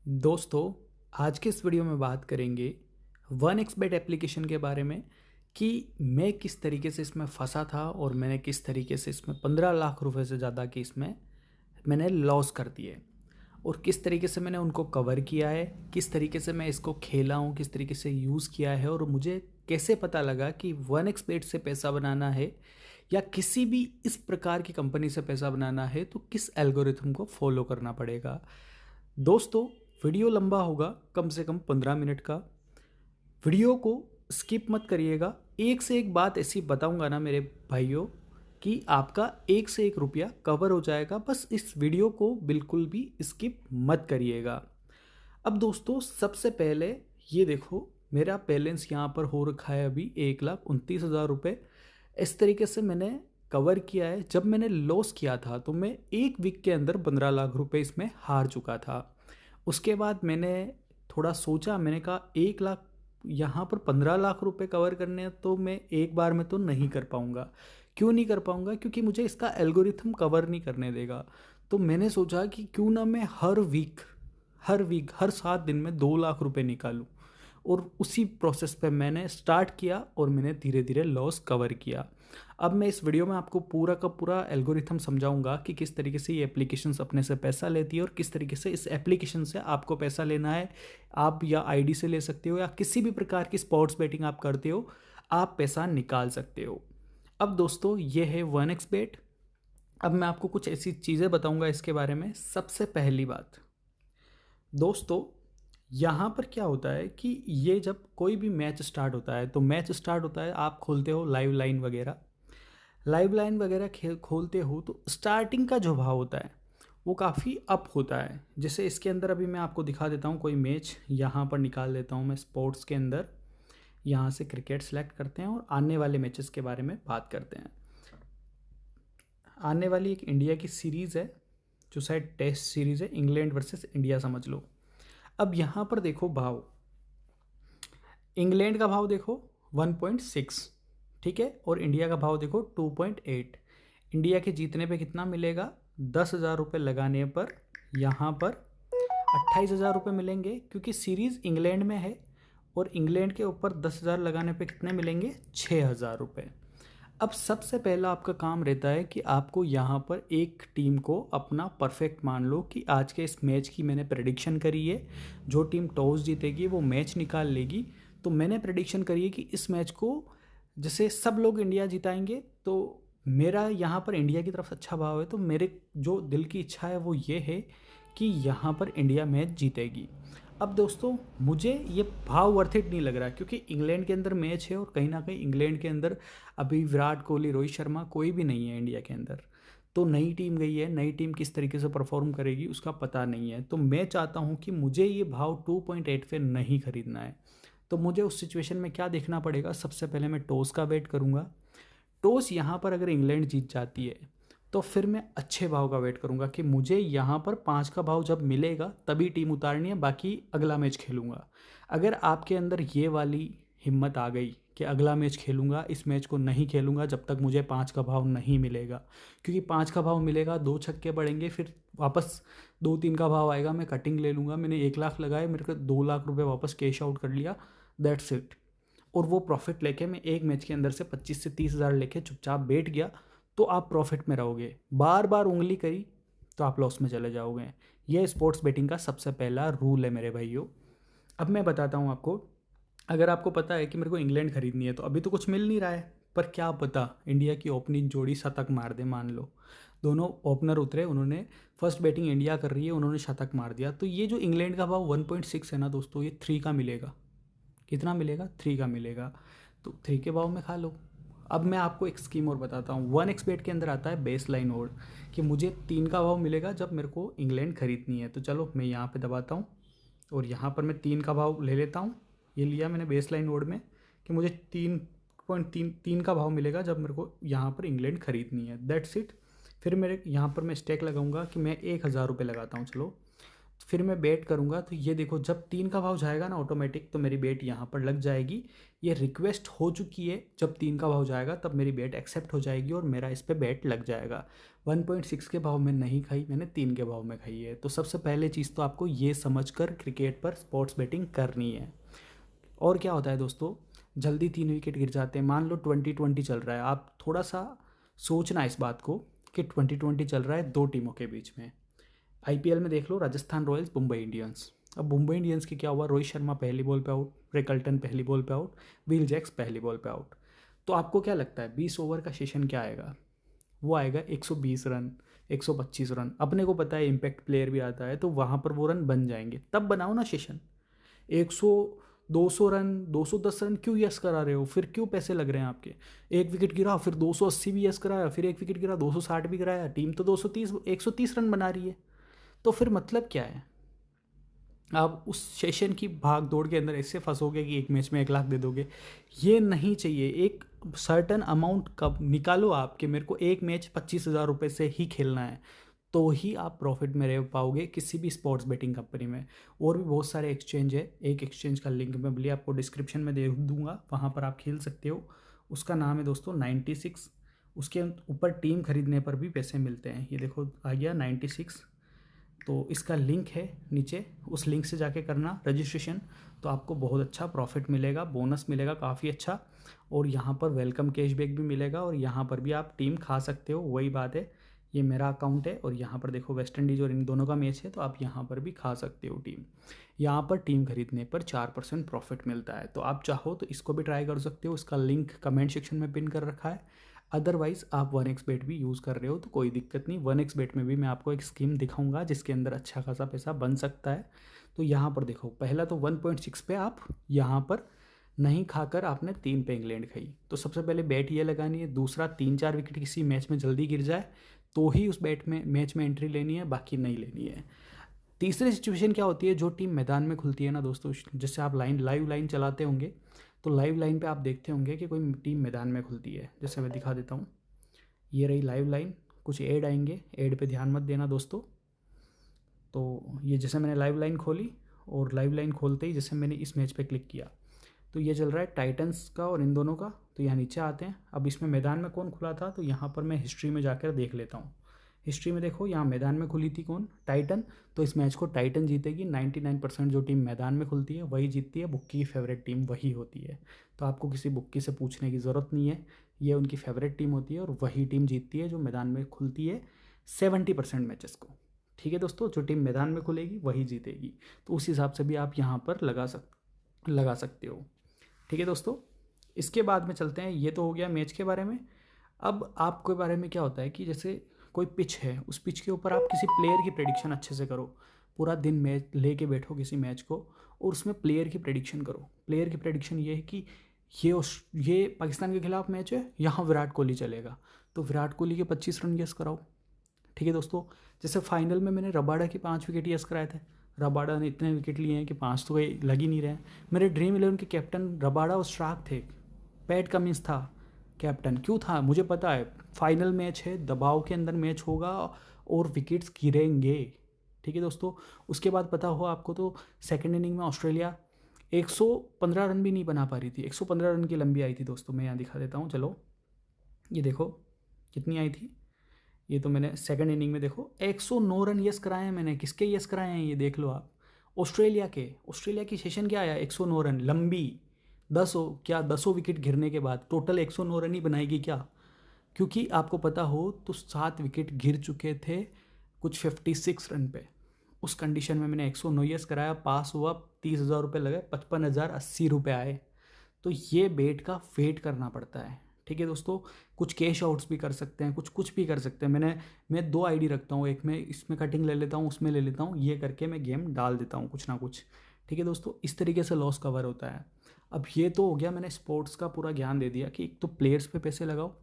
दोस्तों, आज के इस वीडियो में बात करेंगे वन एक्सबेट एप्लीकेशन के बारे में कि मैं किस तरीके से इसमें फंसा था और मैंने किस तरीके से इसमें 15 लाख रुपए से ज़्यादा की इसमें मैंने लॉस कर दिए और किस तरीके से मैंने उनको कवर किया है, किस तरीके से मैं इसको खेला हूँ, किस तरीके से यूज़ किया है और मुझे कैसे पता लगा कि वन एक्सबेट से पैसा बनाना है या किसी भी इस प्रकार की कंपनी से पैसा बनाना है तो किस एल्गोरिथम को फॉलो करना पड़ेगा। दोस्तों, वीडियो लंबा होगा, कम से कम 15 मिनट का। वीडियो को स्किप मत करिएगा। एक से एक बात ऐसी बताऊंगा ना मेरे भाइयों कि आपका एक से एक रुपया कवर हो जाएगा। बस इस वीडियो को बिल्कुल भी स्किप मत करिएगा। अब दोस्तों, सबसे पहले ये देखो, मेरा बैलेंस यहाँ पर हो रखा है अभी 1,29,000 रुपये। इस तरीके से मैंने कवर किया है। जब मैंने लॉस किया था तो मैं एक वीक के अंदर 15 लाख रुपए इसमें हार चुका था। उसके बाद मैंने थोड़ा सोचा, मैंने कहा 1 लाख यहाँ पर 15 लाख रुपए कवर करने हैं तो मैं एक बार में तो नहीं कर पाऊँगा। क्यों नहीं कर पाऊँगा? क्योंकि मुझे इसका एल्गोरिथम कवर नहीं करने देगा। तो मैंने सोचा कि क्यों ना मैं हर 7 दिन में 2 लाख रुपए निकालूं और उसी प्रोसेस पे मैंने स्टार्ट किया और मैंने धीरे धीरे लॉस कवर किया। अब मैं इस वीडियो में आपको पूरा का पूरा एल्गोरिथम समझाऊंगा कि किस तरीके से ये एप्लीकेशंस अपने से पैसा लेती है और किस तरीके से इस एप्लीकेशन से आपको पैसा लेना है। आप या आईडी से ले सकते हो या किसी भी प्रकार की स्पोर्ट्स बेटिंग आप करते हो, आप पैसा निकाल सकते हो। अब दोस्तों, ये है वन एक्स बेट। अब मैं आपको कुछ ऐसी चीज़ें बताऊंगा इसके बारे में। सबसे पहली बात दोस्तों, यहाँ पर क्या होता है कि ये जब कोई भी मैच स्टार्ट होता है तो मैच स्टार्ट होता है, आप खोलते हो लाइव लाइन वगैरह खोलते हो तो स्टार्टिंग का जो भाव होता है वो काफ़ी अप होता है। जैसे इसके अंदर अभी मैं आपको दिखा देता हूँ कोई मैच, यहाँ पर निकाल देता हूँ मैं स्पोर्ट्स के अंदर। यहाँ से क्रिकेट सेलेक्ट करते हैं और आने वाले मैचेस के बारे में बात करते हैं। आने वाली एक इंडिया की सीरीज़ है जो शायद टेस्ट सीरीज़ है, इंग्लैंड वर्सेस इंडिया समझ लो। अब यहाँ पर देखो भाव, इंग्लैंड का भाव देखो 1.6, ठीक है, और इंडिया का भाव देखो 2.8। इंडिया के जीतने पे कितना मिलेगा? 10,000 रुपये लगाने पर यहाँ पर 28,000 रुपये मिलेंगे, क्योंकि सीरीज़ इंग्लैंड में है। और इंग्लैंड के ऊपर 10,000 लगाने पे कितने मिलेंगे? 6,000 रुपये। अब सबसे पहला आपका काम रहता है कि आपको यहाँ पर एक टीम को अपना परफेक्ट मान लो कि आज के इस मैच की मैंने प्रेडिक्शन करी है, जो टीम टॉस जीतेगी वो मैच निकाल लेगी। तो मैंने प्रेडिक्शन करी है कि इस मैच को जैसे सब लोग इंडिया जिताएंगे, तो मेरा यहाँ पर इंडिया की तरफ अच्छा भाव है। तो मेरे जो दिल की इच्छा है वो ये है कि यहाँ पर इंडिया मैच जीतेगी। अब दोस्तों, मुझे ये भाव वर्थ इट नहीं लग रहा, क्योंकि इंग्लैंड के अंदर मैच है और कहीं ना कहीं इंग्लैंड के अंदर अभी विराट कोहली, रोहित शर्मा कोई भी नहीं है इंडिया के अंदर। तो नई टीम गई है, नई टीम किस तरीके से परफॉर्म करेगी उसका पता नहीं है। तो मैं चाहता हूँ कि मुझे ये भाव 2.8 पे नहीं खरीदना है। तो मुझे उस सिचुएशन में क्या देखना पड़ेगा? सबसे पहले मैं टॉस का वेट करूँगा। टॉस यहाँ पर अगर इंग्लैंड जीत जाती है तो फिर मैं अच्छे भाव का वेट करूँगा कि मुझे यहाँ पर 5 का भाव जब मिलेगा तभी टीम उतारनी है, बाकी अगला मैच खेलूँगा। अगर आपके अंदर ये वाली हिम्मत आ गई कि अगला मैच खेलूँगा, इस मैच को नहीं खेलूँगा जब तक मुझे 5 का भाव नहीं मिलेगा, क्योंकि 5 का भाव मिलेगा, 2 छक्के पड़ेंगे, फिर वापस 2-3 का भाव आएगा, मैं कटिंग ले लूँगा। मैंने 1 लाख लगाए, मेरे को 2 लाख रुपये वापस कैश आउट कर लिया, दैट्स इट। और वो प्रॉफिट लेके मैं एक मैच के अंदर से 25 से 30 हज़ार लेके चुपचाप बैठ गया, तो आप प्रॉफिट में रहोगे। बार बार उंगली करी तो आप लॉस में चले जाओगे। यह स्पोर्ट्स बेटिंग का सबसे पहला रूल है मेरे भाइयों। अब मैं बताता हूँ आपको। अगर आपको पता है कि मेरे को इंग्लैंड खरीदनी है तो अभी तो कुछ मिल नहीं रहा है, पर क्या पता इंडिया की ओपनिंग जोड़ी शतक मार दे। मान लो दोनों ओपनर उतरे, उन्होंने फर्स्ट बैटिंग इंडिया कर रही है, उन्होंने शतक मार दिया, तो ये जो इंग्लैंड का भाव 1.6 है ना दोस्तों, ये 3 का मिलेगा। कितना मिलेगा? 3 का मिलेगा। तो 3 के भाव में खा लो। अब मैं आपको एक स्कीम और बताता हूँ। वन एक्स बेट के अंदर आता है बेस लाइन ओड कि मुझे 3 का भाव मिलेगा जब मेरे को इंग्लैंड खरीदनी है। तो चलो मैं यहाँ पे दबाता हूँ और यहाँ पर मैं 3 का भाव ले लेता हूँ। ये लिया मैंने बेस लाइन ओड में कि मुझे 3.3 का भाव मिलेगा जब मेरे को यहाँ पर इंग्लैंड खरीदनी है, दैट्स इट। फिर मेरे यहाँ पर मैं स्टेक लगाऊंगा कि मैं 1,000 रुपये लगाता हूँ। चलो फिर मैं बेट करूँगा तो ये देखो जब 3 का भाव जाएगा ना ऑटोमेटिक, तो मेरी बेट यहाँ पर लग जाएगी। ये रिक्वेस्ट हो चुकी है, जब 3 का भाव जाएगा तब मेरी बेट एक्सेप्ट हो जाएगी और मेरा इस पर बेट लग जाएगा। 1.6 के भाव में नहीं खाई मैंने, 3 के भाव में खाई है। तो सबसे पहले चीज़ तो आपको ये समझ कर क्रिकेट पर स्पोर्ट्स बेटिंग करनी है। और क्या होता है दोस्तों, जल्दी 3 विकेट गिर जाते हैं। मान लो 2020 चल रहा है, आप थोड़ा सा सोचना इस बात को कि 2020 चल रहा है 2 टीमों के बीच में। आईपीएल में देख लो, राजस्थान रॉयल्स मुंबई इंडियंस। अब मुंबई इंडियंस की क्या हुआ, रोहित शर्मा पहली बॉल पे आउट, रिकल्टन पहली बॉल पे आउट, विल जैक्स पहली बॉल पे आउट। तो आपको क्या लगता है 20 ओवर का सेशन क्या आएगा? वो आएगा 120 रन, 125 रन। अपने को पता है इम्पैक्ट प्लेयर भी आता है, तो वहाँ पर वो रन बन जाएंगे। तब बनाओ ना सेशन। 100 200 रन, 210 रन क्यों यस करा रहे हो? फिर क्यों पैसे लग रहे हैं आपके? एक विकेट गिरा, फिर 280 भी यस कराया, फिर एक विकेट गिरा 260 भी कराया, टीम तो 130 रन बना रही है। तो फिर मतलब क्या है? आप उस सेशन की भाग दौड़ के अंदर ऐसे फंसोगे कि एक मैच में 1 लाख दे दोगे। ये नहीं चाहिए। एक सर्टन अमाउंट कब निकालो आप कि मेरे को एक मैच 25,000 रुपये से ही खेलना है, तो ही आप प्रॉफिट में रह पाओगे किसी भी स्पोर्ट्स बेटिंग कंपनी में। और भी बहुत सारे एक्सचेंज है, एक एक्सचेंज का लिंक मैं भले आपको डिस्क्रिप्शन में दे दूंगा, वहाँ पर आप खेल सकते हो। उसका नाम है दोस्तों 96। उसके ऊपर टीम खरीदने पर भी पैसे मिलते हैं। ये देखो आ गया 96। तो इसका लिंक है नीचे, उस लिंक से जाके करना रजिस्ट्रेशन, तो आपको बहुत अच्छा प्रॉफिट मिलेगा, बोनस मिलेगा काफ़ी अच्छा। और यहाँ पर वेलकम कैशबैक भी मिलेगा, और यहाँ पर भी आप टीम खा सकते हो। वही बात है, ये मेरा अकाउंट है और यहाँ पर देखो वेस्ट इंडीज़ और इन दोनों का मैच है, तो आप यहाँ पर भी खा सकते हो टीम। यहाँ पर टीम खरीदने पर 4% प्रॉफिट मिलता है। तो आप चाहो तो इसको भी ट्राई कर सकते हो। इसका लिंक कमेंट सेक्शन में पिन कर रखा है। अदरवाइज़ आप 1xBet भी यूज़ कर रहे हो तो कोई दिक्कत नहीं। 1xBet में भी मैं आपको एक स्कीम दिखाऊंगा जिसके अंदर अच्छा खासा पैसा बन सकता है। तो यहाँ पर देखो, पहला तो 1.6 पे आप यहाँ पर नहीं खाकर आपने 3 पे इंग्लैंड खाई, तो सबसे पहले बैट ये लगानी है। दूसरा, 3-4 विकेट किसी मैच में जल्दी गिर जाए तो ही उस बैट में मैच में एंट्री लेनी है, बाकी नहीं लेनी है। तीसरी सिचुएशन क्या होती है, जो टीम मैदान में खुलती है ना दोस्तों, जैसे आप लाइव लाइन चलाते होंगे, तो लाइव लाइन पे आप देखते होंगे कि कोई टीम मैदान में खुलती है। जैसे मैं दिखा देता हूँ, ये रही लाइव लाइन। कुछ ऐड आएंगे, ऐड पे ध्यान मत देना दोस्तों। तो ये जैसे मैंने लाइव लाइन खोली, और लाइव लाइन खोलते ही जैसे मैंने इस मैच पे क्लिक किया, तो ये चल रहा है टाइटन्स का और इन दोनों का। तो यहाँ नीचे आते हैं। अब इसमें मैदान में कौन खुला था, तो यहाँ पर मैं हिस्ट्री में जाकर देख लेता हूँ। हिस्ट्री में देखो, यहाँ मैदान में खुली थी कौन, टाइटन। तो इस मैच को टाइटन जीतेगी। 99% जो टीम मैदान में खुलती है वही जीतती है। बुक्की की फेवरेट टीम वही होती है। तो आपको किसी बुक्की से पूछने की ज़रूरत नहीं है, ये उनकी फेवरेट टीम होती है और वही टीम जीतती है जो मैदान में खुलती है 70% मैचेस को। ठीक है दोस्तों, जो टीम मैदान में खुलेगी वही जीतेगी। तो उस हिसाब से भी आप यहाँ पर लगा सकते हो। ठीक है दोस्तों, इसके बाद में चलते हैं। ये तो हो गया मैच के बारे में। अब आपके बारे में क्या होता है कि जैसे कोई पिच है, उस पिच के ऊपर आप किसी प्लेयर की प्रेडिक्शन अच्छे से करो। पूरा दिन मैच लेके बैठो किसी मैच को और उसमें प्लेयर की प्रेडिक्शन करो। प्लेयर की प्रेडिक्शन ये है कि ये पाकिस्तान के खिलाफ मैच है, यहाँ विराट कोहली चलेगा, तो विराट कोहली के 25 रन गेस कराओ। ठीक है दोस्तों, जैसे फाइनल में मैंने रबाडा के 5 विकेट यस कराए थे। रबाडा ने इतने विकेट लिए हैं कि 5 तो कहीं लग ही नहीं रहे हैं। मेरे ड्रीम 11 के कैप्टन रबाडा और स्ट्राक थे। पैट कमिंस था कैप्टन। क्यों था मुझे पता है, फाइनल मैच है, दबाव के अंदर मैच होगा और विकेट्स गिरेंगे। ठीक है दोस्तों, उसके बाद पता हो आपको तो सेकेंड इनिंग में ऑस्ट्रेलिया 115 रन भी नहीं बना पा रही थी। 115 रन की लंबी आई थी दोस्तों, मैं यहाँ दिखा देता हूँ। चलो ये देखो कितनी आई थी। ये तो मैंने सेकंड इनिंग में देखो 109 रन यस कराए हैं मैंने। किसके यस कराए हैं ये देख लो आप, ऑस्ट्रेलिया के। ऑस्ट्रेलिया की सेशन क्या आया, 109 रन लंबी। 10 विकेट गिरने के बाद टोटल 109 रन ही बनाएगी क्या? क्योंकि आपको पता हो तो 7 विकेट गिर चुके थे कुछ 56 रन पे। उस कंडीशन में मैंने 109 यस कराया, पास हुआ। 30,000 रुपये लगे, 55,080 रुपये आए। तो ये बेट का वेट करना पड़ता है। ठीक है दोस्तों, कुछ कैश आउट्स भी कर सकते हैं, कुछ भी कर सकते हैं। मैं 2 आईडी रखता हूँ, एक में इसमें कटिंग ले लेता हूँ, उसमें ले लेता हूँ, ये करके मैं गेम डाल देता हूँ कुछ ना कुछ। ठीक है दोस्तों, इस तरीके से लॉस कवर होता है। अब ये तो हो गया, मैंने स्पोर्ट्स का पूरा ज्ञान दे दिया कि एक तो प्लेयर्स पे पैसे लगाओ,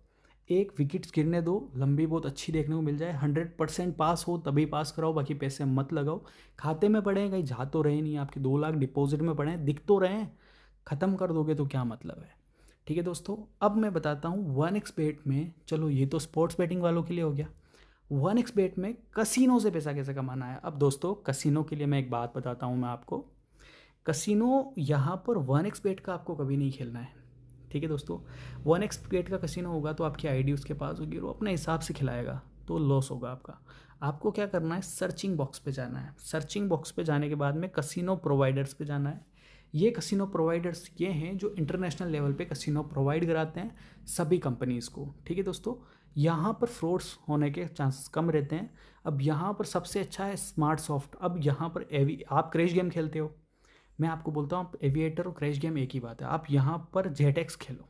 एक विकेट्स गिरने दो, लंबी बहुत अच्छी देखने को मिल जाए, 100% पास हो तभी पास कराओ, बाकी पैसे मत लगाओ। खाते में पड़े हैं, कहीं जा तो रहे नहीं, आपके 2 लाख डिपॉजिट में पड़े हैं, दिख तो रहे हैं, ख़त्म कर दोगे तो क्या मतलब है। ठीक है दोस्तों, अब मैं बताता हूँ 1xBet में। चलो ये तो स्पोर्ट्स बेटिंग वालों के लिए हो गया। 1xBet में कसिनो से पैसा कैसे कमाना है। अब दोस्तों कसिनो के लिए मैं एक बात बताता हूँ मैं आपको। कसिनो यहाँ पर 1xBet का आपको कभी नहीं खेलना है, ठीक है दोस्तों। 1xBet का कसिनो होगा तो आपकी आईडी उसके पास होगी और वो अपने हिसाब से खिलाएगा, तो लॉस होगा आपका। आपको क्या करना है, सर्चिंग बॉक्स पे जाना है। सर्चिंग बॉक्स पे जाने के बाद में कसिनो प्रोवाइडर्स पे जाना है। ये कसिनो प्रोवाइडर्स ये हैं जो इंटरनेशनल लेवल पे कसिनो प्रोवाइड कराते हैं सभी कंपनीज़ को, ठीक है दोस्तों। यहाँ पर फ्रॉड्स होने के चांसेस कम रहते हैं। अब यहाँ पर सबसे अच्छा है स्मार्ट सॉफ्ट। अब यहाँ पर आप क्रैश गेम खेलते हो, मैं आपको बोलता हूँ एविएटर और क्रैश गेम एक ही बात है। आप यहाँ पर जेटेक्स खेलो।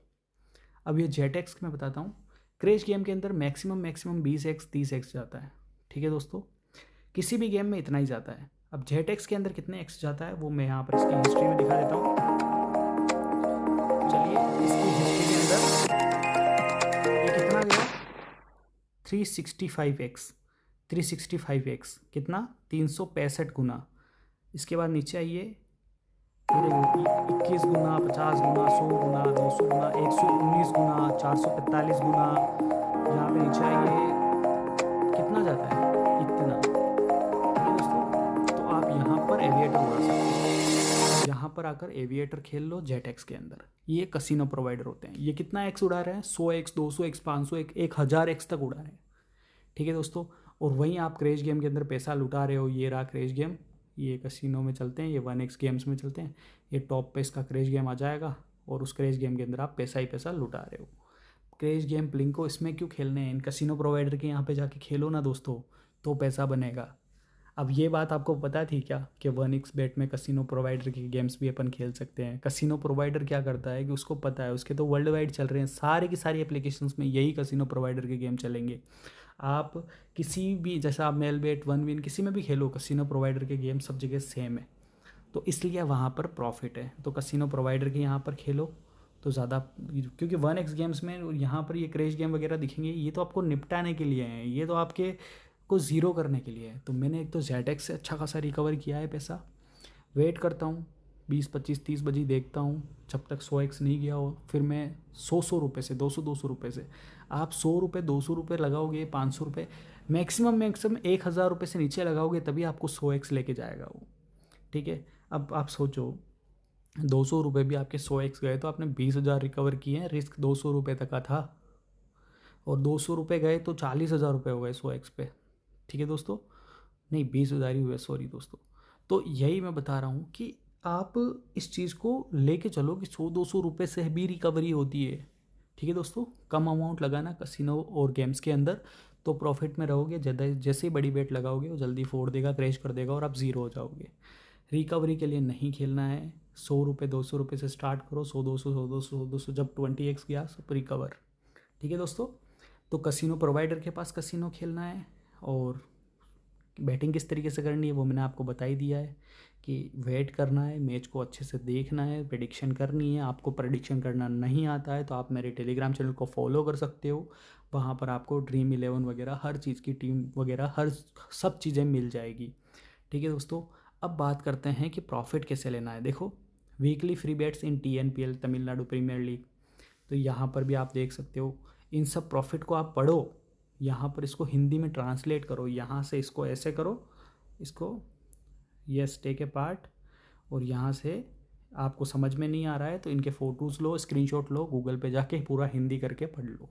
अब ये जेटेक्स मैं बताता हूँ, क्रैश गेम के अंदर मैक्सिमम 20x 30x जाता है, ठीक है दोस्तों। किसी भी गेम में इतना ही जाता है। अब जेटेक्स के अंदर कितने एक्स जाता है वो मैं यहाँ पर इसकी हिस्ट्री में दिखा देता हूँ। चलिए इसकी हिस्ट्री के अंदर ये कितना गया, 365x 365x कितना 365 गुना। इसके बाद नीचे आइए, 21 गुना, 50 गुना, 100 गुना, 200 गुना, 119 गुना, 445 गुना। यहाँ पे नीचे आइए, कितना जाता है, इतना, ठीक है दोस्तों। तो आप यहाँ पर एविएटर उड़ा सकते हैं। यहाँ पर आकर एविएटर खेल लो जेटेक्स के अंदर। ये कसिनो प्रोवाइडर होते हैं। ये कितना एक्स उड़ा रहे हैं, 100x 200x 500x 1000x तक उड़ा रहे हैं, ठीक है दोस्तों। और वहीं आप क्रैश गेम के अंदर पैसा लुटा रहे हो। ये रहा क्रैश गेम, ये कसिनो में चलते हैं, ये 1x गेम्स में चलते हैं। ये टॉप पे इसका क्रैश गेम आ जाएगा और उस क्रैश गेम के अंदर आप पैसा ही पैसा लुटा रहे हो। क्रैश गेम प्लिंको इसमें क्यों खेलने हैं, इन कसिनो प्रोवाइडर के यहाँ पे जाके खेलो ना दोस्तों, तो पैसा बनेगा। अब ये बात आपको पता थी क्या कि 1xBet में कसिनो प्रोवाइडर के गेम्स भी अपन खेल सकते हैं। कसिनो प्रोवाइडर क्या करता है कि उसको पता है, उसके तो वर्ल्ड वाइड चल रहे हैं, सारे की सारी एप्लीकेशंस में यही कसिनो प्रोवाइडर के गेम चलेंगे। आप किसी भी, जैसा आप मेलबेट 1win किसी में भी खेलो, कसिनो प्रोवाइडर के गेम सब जगह सेम है, तो इसलिए वहाँ पर प्रॉफिट है। तो कसिनो प्रोवाइडर के यहाँ पर खेलो तो ज़्यादा, क्योंकि 1x गेम्स में यहाँ पर ये क्रैश गेम वगैरह दिखेंगे, ये तो आपको निपटाने के लिए हैं, ये तो आपके को ज़ीरो करने के लिए है। तो मैंने एक तो जेटेक्स से अच्छा खासा रिकवर किया है पैसा। वेट करता हूँ 20 25 30 बजे, देखता हूँ जब तक 100x नहीं गया हो, फिर मैं 100 रुपये से 200 रुपये से, आप 100 रुपये 200 रुपये लगाओगे, 500 रुपये मैक्सिमम 1000 रुपये से नीचे लगाओगे तभी आपको 100x लेके जाएगा वो, ठीक है। अब आप सोचो 200 रुपये भी आपके 100x गए तो आपने 20,000 रिकवर किए हैं। रिस्क 200 रुपये तक का था और 200 रुपये गए तो 40,000 रुपये हो गए 100x पे, ठीक है दोस्तों। नहीं 20,000 ही हुए, सॉरी दोस्तों। तो यही मैं बता रहा हूँ कि आप इस चीज़ को लेके चलो कि 100-200 रुपये से भी रिकवरी होती है, ठीक है दोस्तों। कम अमाउंट लगाना कसिनो और गेम्स के अंदर तो प्रॉफिट में रहोगे। ज़्यादा जैसे ही बड़ी बेट लगाओगे वो जल्दी फोड़ देगा, क्रैश कर देगा और आप ज़ीरो हो जाओगे। रिकवरी के लिए नहीं खेलना है। 100 रुपये 200 रुपये से स्टार्ट करो, 100 200 जब 20x गया सब रिकवर, ठीक है दोस्तों। तो कसिनो प्रोवाइडर के पास कसिनो खेलना है और बैटिंग किस तरीके से करनी है वो मैंने आपको बता ही दिया है कि वेट करना है, मैच को अच्छे से देखना है, प्रेडिक्शन करनी है। आपको प्रेडिक्शन करना नहीं आता है तो आप मेरे टेलीग्राम चैनल को फॉलो कर सकते हो। वहाँ पर आपको ड्रीम 11 वगैरह हर चीज़ की टीम वगैरह हर सब चीज़ें मिल जाएगी, ठीक है दोस्तों। अब बात करते हैं कि प्रॉफिट कैसे लेना है। देखो वीकली फ्री बेट्स इन TNPL तमिलनाडु प्रीमियर लीग, तो यहाँ पर भी आप देख सकते हो। इन सब प्रॉफिट को आप पढ़ो, यहाँ पर इसको हिंदी में ट्रांसलेट करो, यहाँ से इसको ऐसे करो, इसको यस टेक ए पार्ट, और यहाँ से आपको समझ में नहीं आ रहा है तो इनके फ़ोटोज़ लो, स्क्रीनशॉट लो, गूगल पे जाके पूरा हिंदी करके पढ़ लो,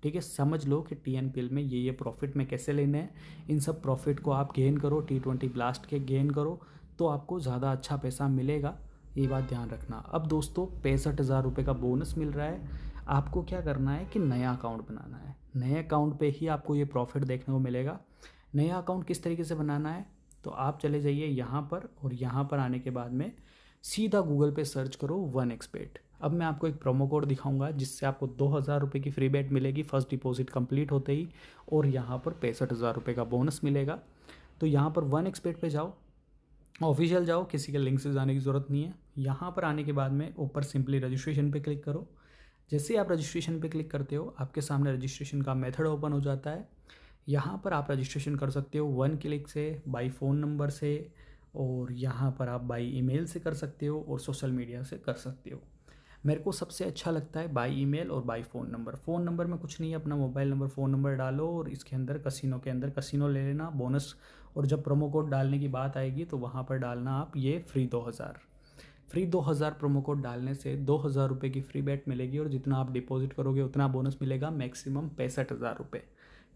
ठीक है। समझ लो कि TNPL में ये प्रॉफिट में कैसे लेने हैं। इन सब प्रॉफिट को आप गेन करो, T20 ब्लास्ट के गेन करो तो आपको ज़्यादा अच्छा पैसा मिलेगा, ये बात ध्यान रखना। अब दोस्तों 65,000 रुपये का बोनस मिल रहा है। आपको क्या करना है कि नया अकाउंट बनाना है। नए अकाउंट पे ही आपको ये प्रॉफिट देखने को मिलेगा। नया अकाउंट किस तरीके से बनाना है, तो आप चले जाइए यहाँ पर और यहाँ पर आने के बाद में सीधा गूगल पे सर्च करो 1xBet। अब मैं आपको एक प्रोमो कोड दिखाऊंगा जिससे आपको 2,000 रुपये की फ्री बेट मिलेगी फर्स्ट डिपॉजिट कंप्लीट होते ही, और यहाँ पर 65,000 रुपये का बोनस मिलेगा। तो यहाँ पर 1xBet पे जाओ, ऑफिशियल जाओ, किसी के लिंक से जाने की ज़रूरत नहीं है। यहाँ पर आने के बाद में ऊपर सिंपली रजिस्ट्रेशन पे क्लिक करो। जैसे ही आप रजिस्ट्रेशन पे क्लिक करते हो आपके सामने रजिस्ट्रेशन का मेथड ओपन हो जाता है। यहाँ पर आप रजिस्ट्रेशन कर सकते हो 1 क्लिक से, बाई फ़ोन नंबर से, और यहाँ पर आप बाई ईमेल से कर सकते हो और सोशल मीडिया से कर सकते हो। मेरे को सबसे अच्छा लगता है बाय ईमेल और by phone number. Phone number में कुछ नहीं है, अपना मोबाइल नंबर फ़ोन नंबर डालो और इसके अंदर कसिनो के अंदर कसिनो ले लेना बोनस, और जब प्रोमो कोड डालने की बात आएगी तो वहाँ पर डालना आप ये फ्री 2000। फ्री 2000 प्रोमो कोड डालने से 2000 रुपये की फ्री बेट मिलेगी, और जितना आप डिपॉजिट करोगे उतना बोनस मिलेगा, मैक्सिमम 65,000 रुपये।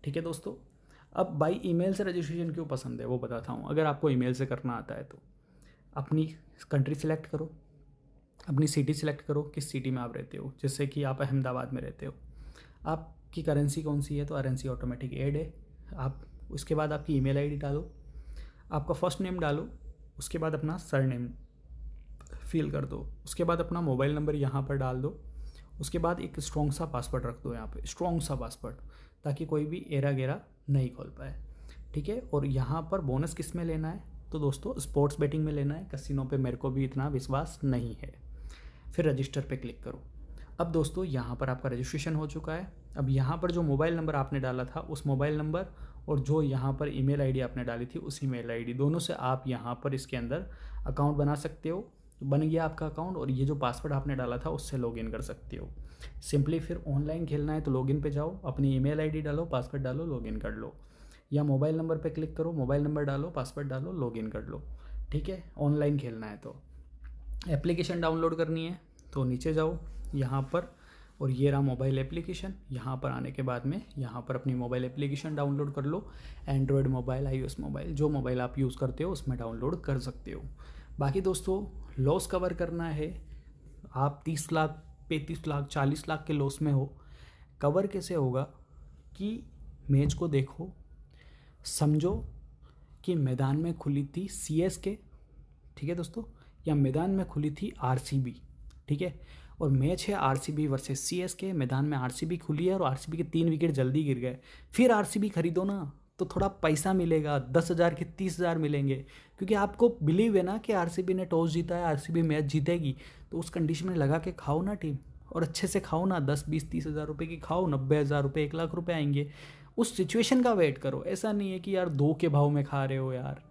ठीक है दोस्तों, अब बाई ईमेल से रजिस्ट्रेशन क्यों पसंद है वो बताता हूँ। अगर आपको ईमेल से करना आता है तो अपनी कंट्री सिलेक्ट करो, अपनी सिटी सिलेक्ट करो, किस सिटी में आप रहते हो। जैसे कि आप अहमदाबाद में रहते हो, आपकी करेंसी कौन सी है, तो करेंसी ऑटोमेटिक ऐड है। आप उसके बाद आपकी ईमेल आईडी डालो, आपका फर्स्ट नेम डालो, उसके बाद अपना सरनेम फिल कर दो, उसके बाद अपना मोबाइल नंबर यहाँ पर डाल दो, उसके बाद एक स्ट्रॉन्ग सा पासवर्ड रख दो यहाँ पे, स्ट्रॉन्ग सा पासवर्ड, ताकि कोई भी एरा गेरा नहीं खोल पाए। ठीक है, और यहाँ पर बोनस किस में लेना है, तो दोस्तों स्पोर्ट्स बेटिंग में लेना है। कसिनो पे मेरे को भी इतना विश्वास नहीं है। फिर रजिस्टर पे क्लिक करो। अब दोस्तों यहाँ पर आपका रजिस्ट्रेशन हो चुका है। अब यहाँ पर जो मोबाइल नंबर आपने डाला था उस मोबाइल नंबर और जो यहाँ पर ईमेल आईडी आपने डाली थी उस ईमेल आईडी, दोनों से आप यहाँ पर इसके अंदर अकाउंट बना सकते हो। बन गया आपका अकाउंट, और ये जो पासवर्ड आपने डाला था उससे लॉगिन कर सकते हो सिंपली। फिर ऑनलाइन खेलना है तो लॉगिन पे जाओ, अपनी ईमेल आईडी डालो, पासवर्ड डालो, लॉगिन कर लो, या मोबाइल नंबर पे क्लिक करो, मोबाइल नंबर डालो, पासवर्ड डालो, लॉगिन कर लो। ठीक है, ऑनलाइन खेलना है तो एप्लीकेशन डाउनलोड करनी है तो नीचे जाओ यहाँ पर, और ये रहा मोबाइल एप्लीकेशन। यहाँ पर आने के बाद में यहाँ पर अपनी मोबाइल एप्लीकेशन डाउनलोड कर लो। एंड्रॉयड मोबाइल, iOS मोबाइल, जो मोबाइल आप यूज़ करते हो उसमें डाउनलोड कर सकते हो। बाकी दोस्तों लॉस कवर करना है, आप 30 लाख 35 लाख 40 लाख के लॉस में हो, कवर कैसे होगा कि मैच को देखो, समझो कि मैदान में खुली थी CSK, ठीक है दोस्तों, या मैदान में खुली थी RCB, ठीक है, और मैच है RCB वर्सेस CSK। मैदान में RCB खुली है और RCB के 3 विकेट जल्दी गिर गए। फिर RCB खरीदो ना तो थोड़ा पैसा मिलेगा, 10,000 के 30,000 मिलेंगे, क्योंकि आपको बिलीव है ना कि RCB ने टॉस जीता है, RCB मैच जीतेगी, तो उस कंडीशन में लगा के खाओ ना टीम, और अच्छे से खाओ ना, 10 20 30,000 रुपये की खाओ, 90,000 रुपये 1 लाख रुपये आएंगे। उस सिचुएशन का वेट करो, ऐसा नहीं है कि यार 2 के भाव में खा रहे हो यार,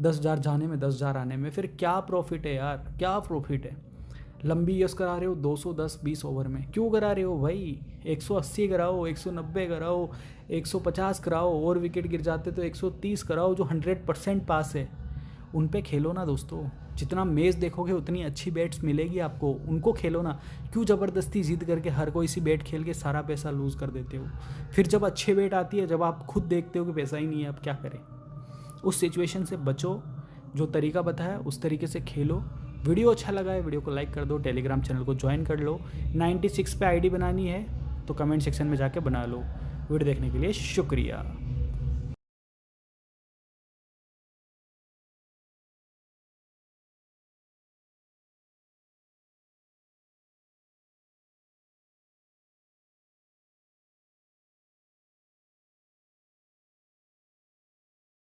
10,000 जाने में 10,000 आने में, फिर क्या प्रॉफिट है यार, क्या प्रॉफिट है। लंबी यस करा रहे हो 210-20 ओवर में, क्यों करा रहे हो भाई, 180 कराओ, 190 कराओ, 150 कराओ, और विकेट गिर जाते तो 130 कराओ, जो 100% पास है उन पे खेलो ना दोस्तों। जितना मैच देखोगे उतनी अच्छी बैट्स मिलेगी आपको, उनको खेलो ना। क्यों ज़बरदस्ती जिद करके हर कोई सी बैट खेल के सारा पैसा लूज़ कर देते हो। फिर जब अच्छी बैट आती है, जब आप खुद देखते हो कि पैसा ही नहीं है, अब क्या करें। उस सिचुएशन से बचो, जो तरीका बताया उस तरीके से खेलो। वीडियो अच्छा लगा है, वीडियो को लाइक कर दो, टेलीग्राम चैनल को ज्वाइन कर लो। 96 पे आईडी बनानी है तो कमेंट सेक्शन में जाके बना लो। वीडियो देखने के लिए शुक्रिया।